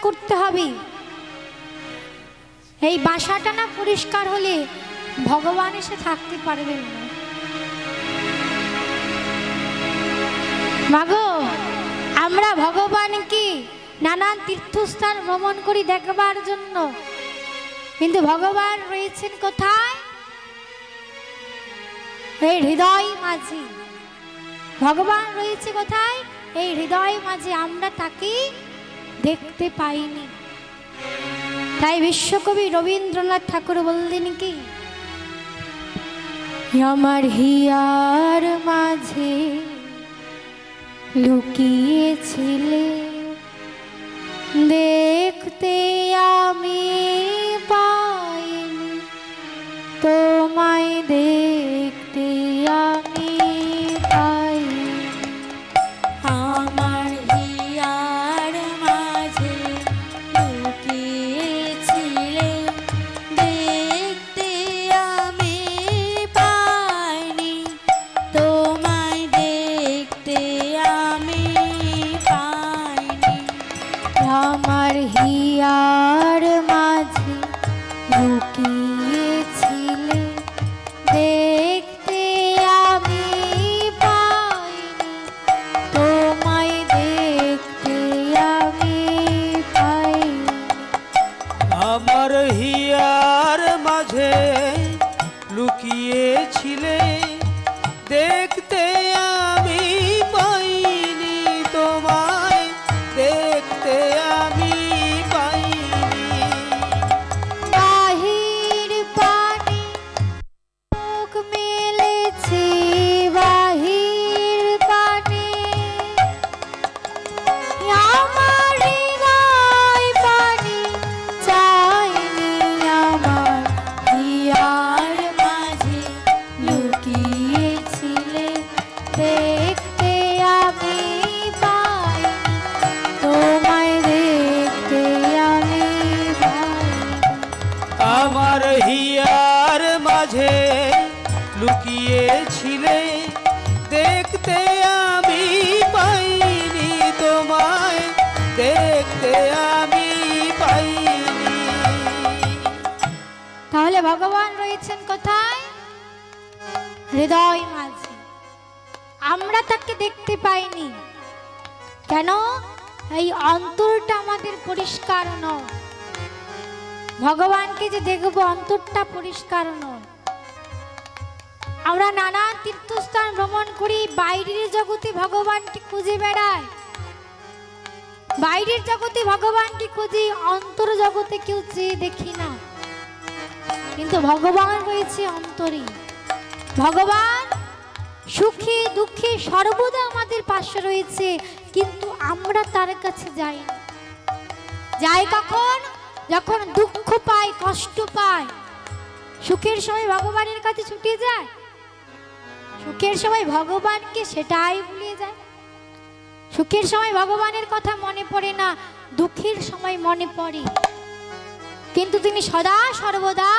করতে হবে। এই বাসাটা না পরিষ্কার হলে ভগবান এসে থাকতে পারবেন না। মাগো, আমরা ভগবানকে নানান তীর্থস্থান ভ্রমণ করি দেখবার জন্য, কিন্তু ভগবান রয়েছেন কোথায়? এই হৃদয় মাঝে। ভগবান রয়েছে কোথায়? এই হৃদয় মাঝে। আমরা তাকে দেখতে পাইনি। তাই বিশ্বকবি রবীন্দ্রনাথ ঠাকুর বললেন কি, আমার হিয়ার মাঝে লুকিয়েছিলে, দেখতে আমি পাইনি, তোমায় দেখতে আমি পাইনি। আমার হিয়ার মাঝে লুকিয়েছিলে, দেখতে আমি পাইনি, তোমায় দেখতে আমি পাইনি। আমার হিয়ার মাঝে লুকিয়েছিলে, দেখতে আমি পাইনি, তোমায় দেখতে আমি পাইনি। আমার হিয়ার মাঝে লুকিয়েছিলে, দেখতে আমি পাইনি, তোমায় দেখতে আমি পাইনি। বাহির পানে মুখ মেলেছি, বাহির পানে আমার হৃদয় পানে চাইনি। আমার হিয়ার মাঝে লুকিয়েছিলে, দেখতে আমি পাইনি, তোমায় দেখতে আমি পাইনি। আমার হিয়ার মাঝে লুকিয়েছিলে, দেখতে আমি পাইনি, তোমায় দেখতে আমি পাইনি। তাহলে ভগবান রয়েছেন কোথায়? হৃদয় মাঝে। আমরা তাকে দেখতে পাইনি কেন? এই অন্তরটা আমাদের পরিষ্কার নয়। ভগবানকে যে দেখবো, অন্তরটা পরিষ্কার নয়। আমরা নানা তীর্থস্থান ভ্রমণ করি, বাইরের জগতে ভগবানকে খুঁজে বেড়াই, বাইরের জগতে ভগবানকে খুঁজি, অন্তর জগতে কেউ চেয়ে দেখি না। কিন্তু ভগবান রয়েছে অন্তরে। ভগবান সুখে দুঃখে সর্বদা আমাদের পাশে রয়েছে, কিন্তু আমরা তার কাছে যাই না। যাই কখন? যখন দুঃখ পাই, কষ্ট পাই। সুখের সময় ভগবানের কাছে ছুটে যায়, সুখের সময় ভগবানকে সেটাই ভুলে যায়। সুখের সময় ভগবানের কথা মনে পড়ে না, দুঃখের সময় মনে পড়ে। কিন্তু তিনি সদা সর্বদা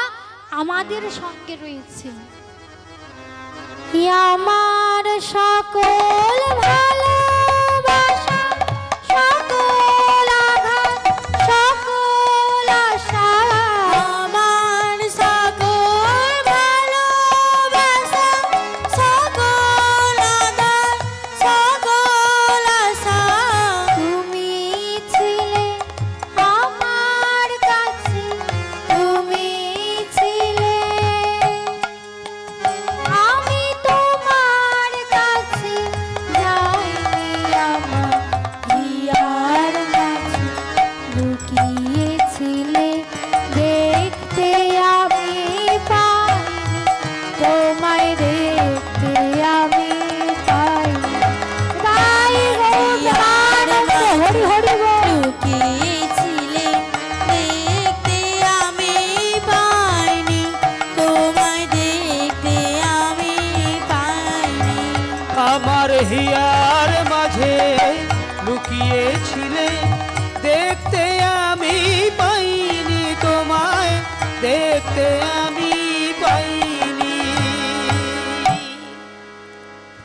আমাদের সঙ্গে রয়েছে। আমার সকল ভালোবাসা, সকল আঘাত, সকল আশা, আমার সকল ভালোবাসা, সকল আদর, সকল আশা, তুমি ছিলে আমার কাছে, তুমি ছিলে, আমি তোমার কাছে যাইনি। আমার হিয়ার মাঝে লুকিয়েছিলে, দেখতে আমি পাইনি, তোমায় দেখতে আমি পাইনি। তাই গো প্রাণানন্দ হরি হরি বল। লুকিয়েছিলে, দেখতে আমি পাইনি, তোমায় দেখতে আমি পাইনি। আমার হিয়ার মাঝে লুকিয়েছিলে, দেখতে আমি পাইনি, তোমায় দেখতে আমি পাইনি।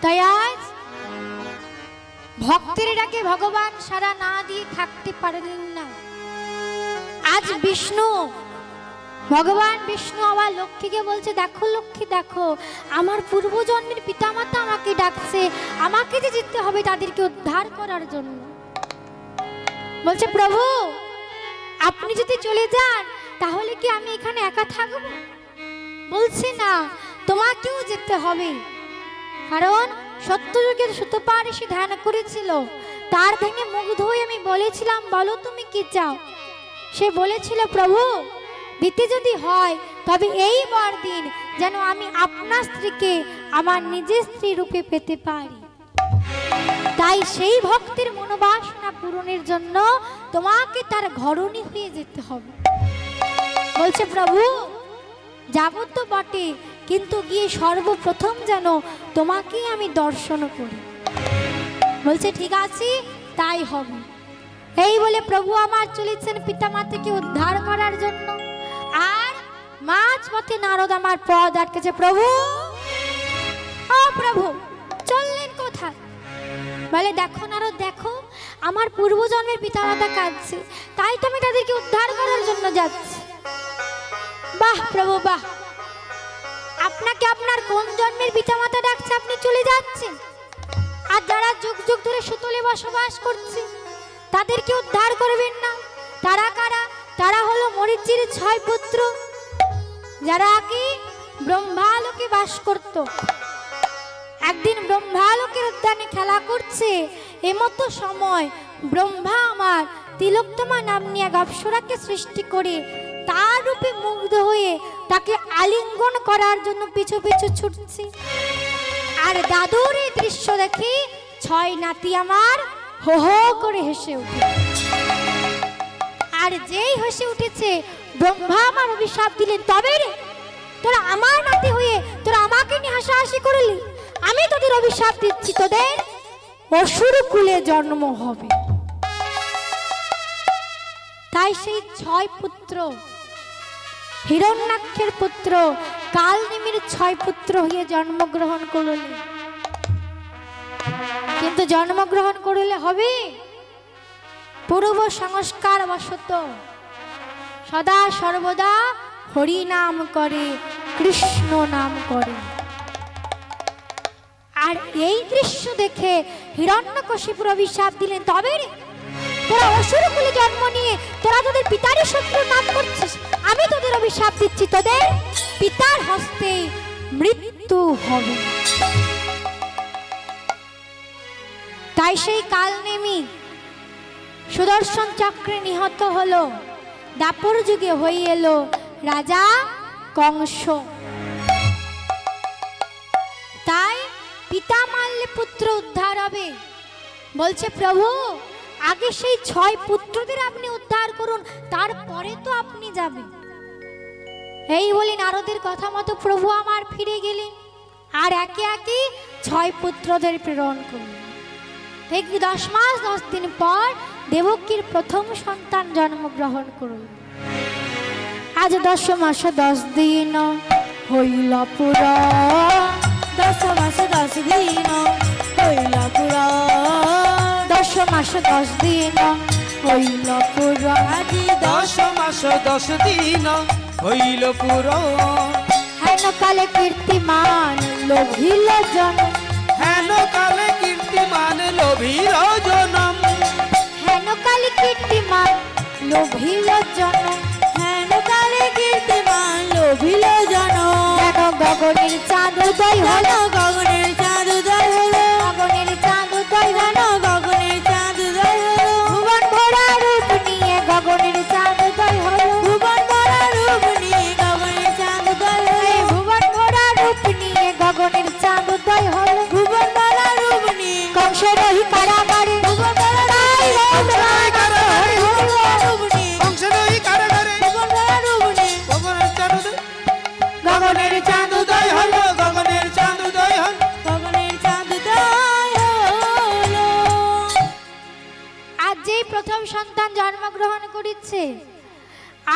তাই আজ ভক্তের ডাকে ভগবান সারা না দিয়ে থাকতে পারলেন না। আজ বিষ্ণু, ভগবান বিষ্ণু আবার লক্ষ্মীকে বলছে, দেখো লক্ষ্মী দেখো, আমার পূর্বজন্মের পিতামাতা আমাকে ডাকছে, আমাকে যে যেতে হবে তাদেরকে উদ্ধার করার জন্য। বলছে প্রভু, আপনি যদি চলে যান তাহলে কি আমি এখানে একা থাকব? বলছে না, তোমাকেও যেতে হবে, কারণ সত্যযুগের সুতপা ঋষি ধ্যান করেছিল, তার ভেঙে মুগ্ধ হয়ে আমি বলেছিলাম, বলো তুমি কি চাও? সে বলেছিল, প্রভু দিতে যদি হয় তবে এই বর দিন যেন আমি আপনার স্ত্রীকে আমার নিজের স্ত্রী রূপে পেতে পারি। তাই সেই ভক্তের মনোবাসনা পূরণের জন্য তোমাকে তার ঘরণী হয়ে যেতে হবে। বলছে প্রভু, যাব তো বটে, কিন্তু গিয়ে সর্বপ্রথম যেন তোমাকেই আমি দর্শন করি। বলছে ঠিক আছে, তাই হবে। এই বলে প্রভু আমার চলেছেন পিতামাতাকে উদ্ধার করার জন্য। আর মাঝ পথে নারদ আমার পথ আটকেছে। প্রভু, ও প্রভু, চললেন কোথায়? বলে, দেখো নারদ দেখো, আমার পূর্বজন্মের পিতামাতা কাঁদছে, তাই তো আমি তাদেরকে উদ্ধার করার জন্য যাচ্ছি। বাহ প্রভু বাহ, আপনাকে আপনার কোন জন্মের পিতামাতা ডাকছে, আপনি চলে যাচ্ছেন, আর যারা যুগ যুগ ধরে সুতলে বসবাস করছে তাদেরকে উদ্ধার করবেন না? তারা কারা? তারা হলো মরীচির 6 পুত্র, যারা কি ব্রহ্মালোকে বাস করত। একদিন ব্রহ্মালোকের উদ্যানে খেলা করছে, এমতো সময় ব্রহ্মা আমার তিলোত্তমা নাম নিয়ে এক অপ্সরাকে সৃষ্টি করে তার রূপে মুগ্ধ হয়ে তাকে আলিঙ্গন করার জন্য পিছু পিছু ছুটছে। আর দাদুর এই দৃশ্য দেখে 6 নাতি আমার হো হো করে হেসে উঠে। আর যেই হেসে উঠেছে, ব্রহ্মা আমার অভিশাপ দিলেন, তবে রে তোরা আমার নাতি হয়ে তোরা আমাকে নিয়ে হাসাহাসি করলি, আমি তোদের অভিশাপ দিচ্ছি, তোদের অসুর কুলে জন্ম হবে। তাই সেই 6 পুত্র, হিরণ্যাক্ষের পুত্র কালনেমির 6 পুত্র হয়ে জন্মগ্রহণ করলেন। কিন্তু জন্মগ্রহণ করলে হবে? পূর্ব সংস্কার বশত সদা সর্বদা হরি নাম করে, কৃষ্ণ নাম করে। আর এই দৃশ্য দেখে হিরণ্যকশিপুর অভিশাপ দিলেন, তবে রে তোরা অসুর কুলে জন্ম নিয়ে তোরা তোদের পিতারই শত্রু নাম করছিস, আমি তোদের অভিশাপ দিচ্ছি, তোদের পিতার হস্তে মৃত্যু হবে। তাই সেই কালনেমি সুদর্শন চক্রে নিহত হলো, দাপর যুগে হয়ে এলো রাজা কংস। তাই পিতা মারলে পুত্র উদ্ধার হবে। বলছে প্রভু, আগে সেই 6 পুত্রদের আপনি উদ্ধার করুন, তারপরে তো আপনি যাবেন। এই বলে নারদের কথা মতো প্রভু আমার ফিরে গেলেন, আর একে একে 6 পুত্রদের প্রেরণ করলেন। ঠিক 10 মাস 10 দিন পর দেবকীর প্রথম সন্তান জন্মগ্রহণ করল। আজ 10 মাস 10 দিন হইল পুরা, 10 মাস 10 দিন হইল পুরা, 10 মাস 10 দিন হইল পুরা, আজি 10 মাস 10 দিন হইল পুরো। হেন কালে কীর্তিমান লোভিল জন, হেন কালে কীর্তিমান লোভীর জনম, হেন কালে কীর্তিমান লোভিল জন, হেন কালে কীর্তিমান লোভিল জন, যেন গগনের চাঁদ উদয় হল, হেন গগনের চাঁদ উদয় হলো, গগনের চাঁদ উদয় হল, হেন গগনের চাঁদ উদয় হলো, ভুবন ভরা রূপ নিয়ে গগনের চাঁদ উদয় হল, ভুবন ভরা রূপ নিয়ে গগনের চাঁদ উদয় হলো, ভুবন ভরা রূপ নিয়ে গগনের চাঁদ উদয় হল, ভুবন ভরা রূপ নিয়ে কংস রহি কারাগারে, ভুবন ভরা রূপ নিয়ে কংসের ওই কারাগারে ভুবন ভরা রূপ নিয়ে গগনের চাঁদ উদয় হলো, গগনের চাঁদ উদয় হলো। গগনের চাঁদ উদয় হলো। আজ যেই প্রথম সন্তান জন্মগ্রহণ করেছে,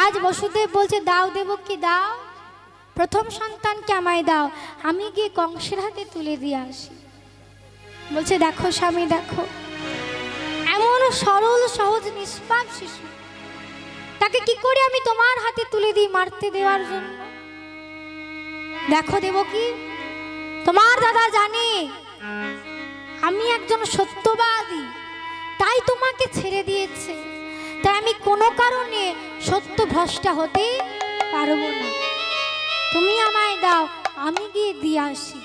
আজ বসুদেব বলছে, দাও দেবকী দাও, প্রথম সন্তানকে আমায় দাও, আমি গিয়ে কংসের হাতে তুলে দিয়ে আসি। বলছে, দেখো স্বামী দেখো, এমন সরল সহজ নিষ্পাপ শিশু, তাকে কি করে আমি তোমার হাতে তুলে দিই মারতে দেওয়ার জন্য? দেখো দেবকী, তোমার দাদা জানে আমি একজন সত্যবাদী, তাই তোমাকে ছেড়ে দিয়েছে। তাই আমি কোনো কারণে সত্য ভ্রষ্টা হতে পারবো না। তুমি আমায় দাও, আমি গিয়ে দিয়ে আসি।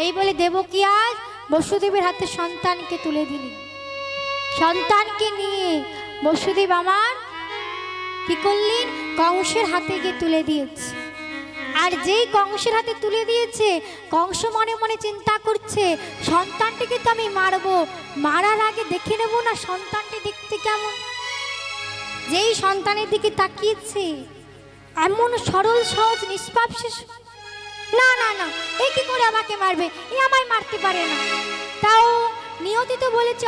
এই বলে দেবকী আজ বসুদেবের হাতে সন্তানকে তুলে দিলেন। সন্তানকে নিয়ে বসুদেব আমার কি করলেন, কংসের হাতে গিয়ে তুলে দিয়েছে। আর যেই কংসের হাতে তুলে দিয়েছে, কংস মনে মনে চিন্তা করছে সন্তানটিকে তো আমি মারবো, মারার আগে দেখে নেব না সন্তানটি দেখতে কেমন। যেই সন্তানের দিকে তাকিয়েছে, এমন সরল সহজ নিষ্পাপ শিশু, না না না, এ কি করে আমাকে মারবে, এ আমায় মারতে পারে না। তাও নিয়তি তো বলেছে